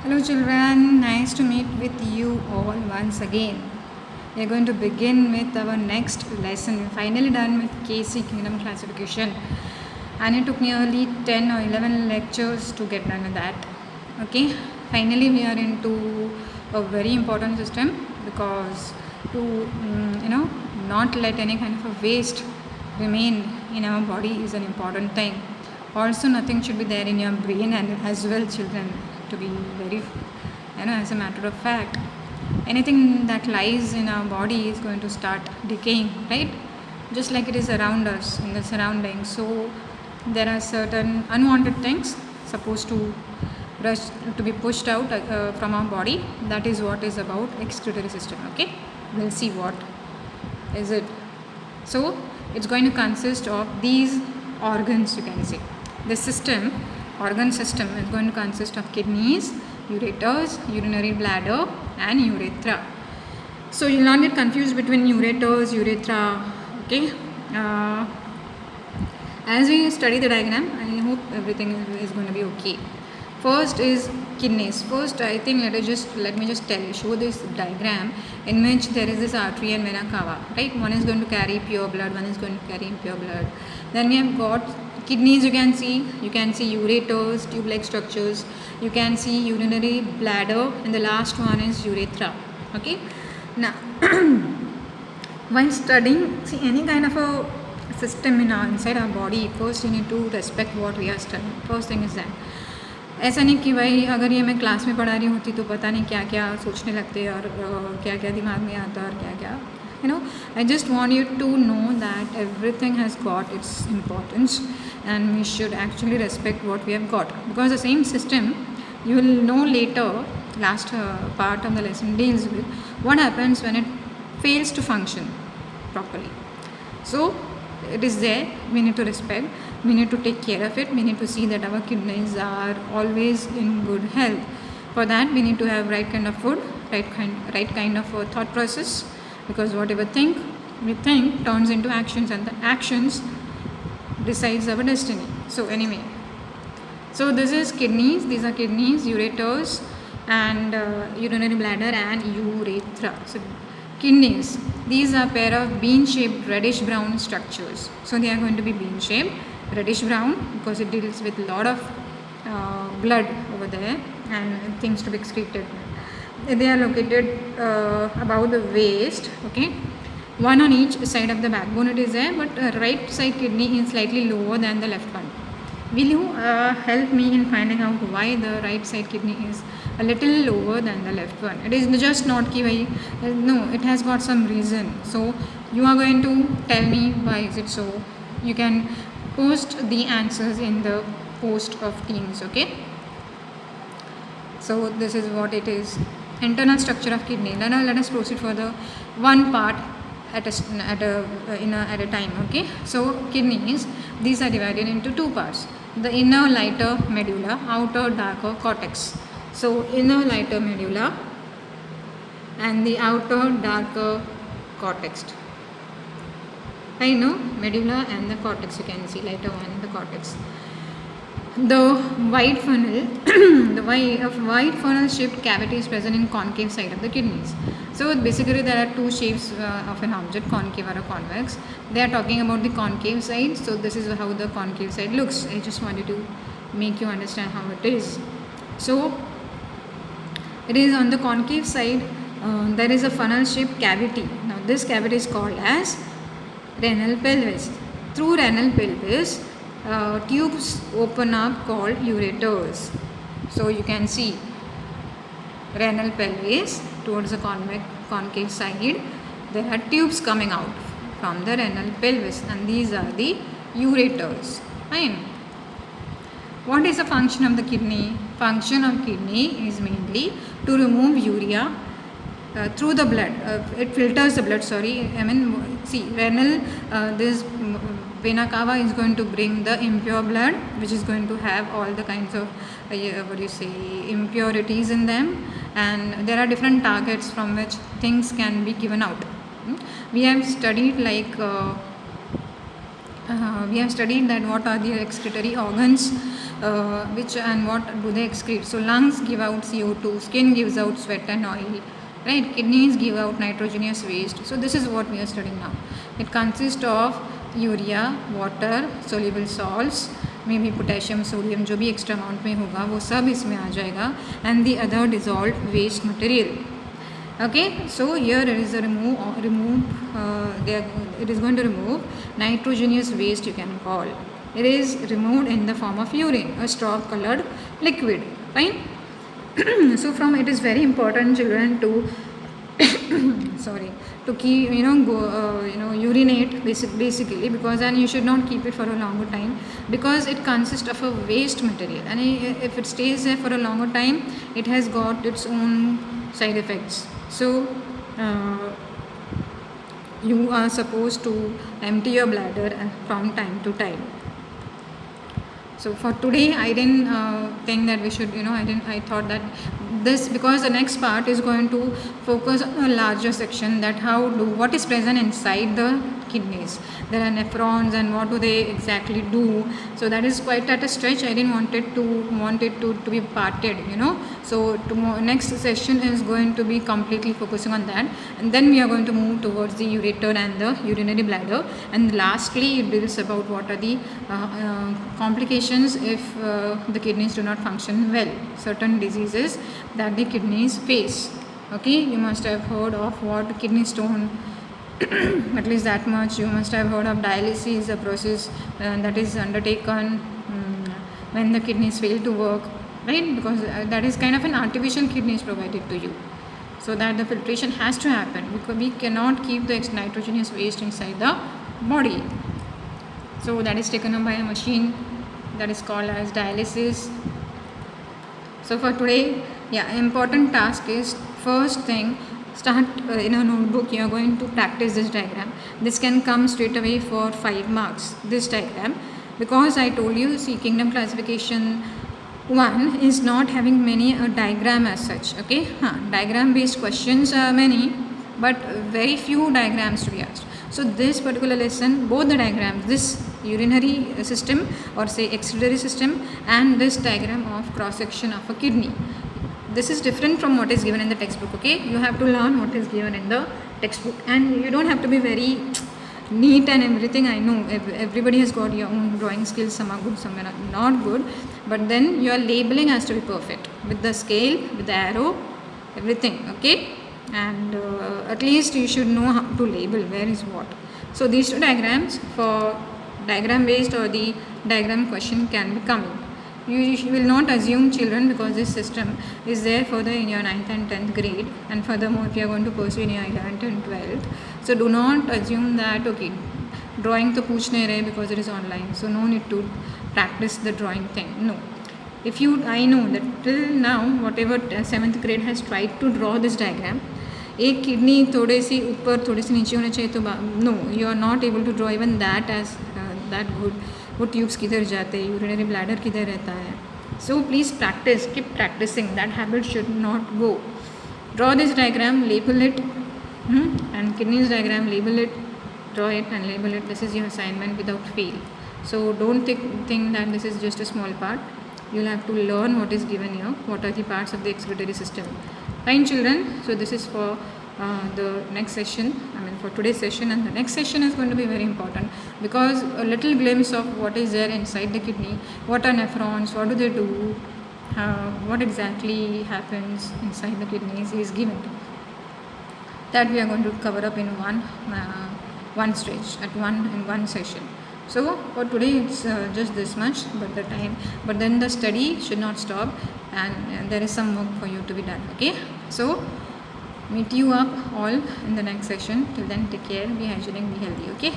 Hello children, nice to meet with you all once again. We are going to begin with our next lesson. We're finally done with KC Kingdom classification, and it took nearly 10 or 11 lectures to get done with that. Okay, finally we are into a very important system because to not let any kind of a waste remain in our body is an important thing. Also, nothing should be there in your brain and as well, children, to be very, as a matter of fact, anything that lies in our body is going to start decaying, right? Just like it is around us in the surroundings. So there are certain unwanted things supposed to rush to be pushed out from our body. That is what is about excretory system. Okay, we'll see what is it. So it's going to consist of these organs, you can say. The system, organ system, is going to consist of kidneys, ureters, urinary bladder, and urethra. So you'll not get confused between ureters, urethra. Okay. As we study the diagram, I hope everything is going to be okay. First is kidneys. First, I think let me just show this diagram in which there is this artery and vena cava, right? One is going to carry pure blood, one is going to carry impure blood. Then we have got kidneys. You can see ureters, tube-like structures. You can see urinary bladder, and the last one is urethra. Okay. Now, while studying, see any kind of a system inside our body, first you need to respect what we are studying. First thing is that. ऐसा नहीं कि भाई अगर ये मैं class में पढ़ा रही होती तो पता नहीं क्या क्या सोचने लगते और क्या क्या दिमाग में आता और क्या क्या I just want you to know that everything has got its importance and we should actually respect what we have got, because the same system you will know later, last part of the lesson deals with what happens when it fails to function properly. So it is there, we need to respect, we need to take care of it, we need to see that our kidneys are always in good health. For that we need to have right kind of food, right kind of thought process, because whatever we think turns into actions, and the actions decides our destiny. So anyway, so this is kidneys, these are kidneys, ureters, and urinary bladder and urethra. So kidneys, these are pair of bean-shaped reddish brown structures. So they are going to be bean-shaped, reddish brown, because it deals with a lot of blood over there and things to be excreted. They are located above the waist. Okay, one on each side of the backbone it is there, but right side kidney is slightly lower than the left one. Will you help me in finding out why the right side kidney is a little lower than the left one? It is just not ki bhai, no, it has got some reason. So you are going to tell me why is it so. You can post the answers in the post of Teams. Okay, so this is what it is. Internal structure of kidney. Let us proceed further, one part at a time. Okay, so kidneys, these are divided into two parts: the inner lighter medulla, outer darker cortex. So inner lighter medulla and the outer darker cortex. I know medulla and the cortex, you can see lighter one, the cortex. The white funnel, white funnel shaped cavity is present in concave side of the kidneys. So basically there are two shapes of an object, concave or a convex. They are talking about the concave side. So this is how the concave side looks. I just wanted to make you understand how it is. So it is on the concave side, there is a funnel shaped cavity. Now this cavity is called as renal pelvis. Through renal pelvis, tubes open up called ureters. So you can see renal pelvis towards the concave side, there are tubes coming out from the renal pelvis, and these are the ureters. Fine. What is the function of the kidney? Function of kidney is mainly to remove urea through the blood. It filters the blood. Renal, this vena cava is going to bring the impure blood, which is going to have all the kinds of impurities in them, and there are different targets from which things can be given out. We have studied that what are the excretory organs which and what do they excrete. So lungs give out CO2, skin gives out sweat and oil, right? Kidneys give out nitrogenous waste. So this is what we are studying now. It consists of urea, water, soluble salts, may be potassium, sodium, जो भी extra amount में होगा वो सब इसमें आ जाएगा, and the other dissolve waste material. Okay, so here it is a it is going to remove nitrogenous waste, you can call. It is removed in the form of urine, a straw colored liquid, fine. So from it is very important, children, to sorry, to keep urinate basically, because then you should not keep it for a longer time, because it consists of a waste material, and if it stays there for a longer time, it has got its own side effects. So you are supposed to empty your bladder from time to time. So for today, I didn't think that we should, I thought that this, because the next part is going to focus on a larger section, that what is present inside the kidneys. There are nephrons, and what do they exactly do. So that is quite at a stretch. I didn't want it to be parted, So next session is going to be completely focusing on that, and then we are going to move towards the ureter and the urinary bladder, and lastly it deals about what are the complications if the kidneys do not function well, certain diseases that the kidneys face. Okay, you must have heard of what kidney stone, at least that much. You must have heard of dialysis, a process that is undertaken when the kidneys fail to work, right? Because that is kind of an artificial kidneys provided to you, so that the filtration has to happen, because we cannot keep the nitrogenous waste inside the body. So that is taken up by a machine that is called as dialysis. So for today, important task is, first thing, start in a notebook, you are going to practice this diagram. This can come straight away for 5 marks, this diagram, because I told you, see, kingdom classification 1 is not having many a diagram as such. Okay, diagram based questions are many, but very few diagrams to be asked. So this particular lesson, both the diagrams, this urinary system or say excretory system, and this diagram of cross section of a kidney, this is different from what is given in the textbook. Okay, you have to learn what is given in the textbook, and you don't have to be very neat and everything. I know everybody has got your own drawing skills, some are good, some are not good, but then your labeling has to be perfect with the scale, with the arrow, everything. Okay, and at least you should know how to label where is what. So these two diagrams for diagram based or the diagram question can be coming. You will not assume, children, because this system is there further in your 9th and 10th grade, and furthermore if you are going to pursue in your 11th and 12th. So do not assume that, okay, drawing to पूछ नहीं रहे because it is online, so no need to practice the drawing thing. No. I know that till now, whatever 7th grade has tried to draw this diagram, एक kidney थोड़े सी ऊपर थोड़े से नीचे होने चाहिए, तो no, you are not able to draw even that as that good. वो ट्यूब्स किधर जाते हैं, यूरिनरी ब्लैडर किधर रहता है. So please practice, keep practicing, that habit should not go. Draw this diagram, label it, and kidneys diagram, label it, draw it and label it. This is your assignment without fail. So don't think that this is just a small part. You'll have to learn what is given here, what are the parts of the excretory system. Fine, children. So this is for the next session, for today's session, and the next session is going to be very important, because a little glimpse of what is there inside the kidney, what are nephrons, what do they do, what exactly happens inside the kidneys is given. That we are going to cover up in one stage in one session. So for today it's just this much, but then the study should not stop, and there is some work for you to be done. Okay, so meet you up all in the next session. Till then, take care, be hygienic, be healthy. Okay.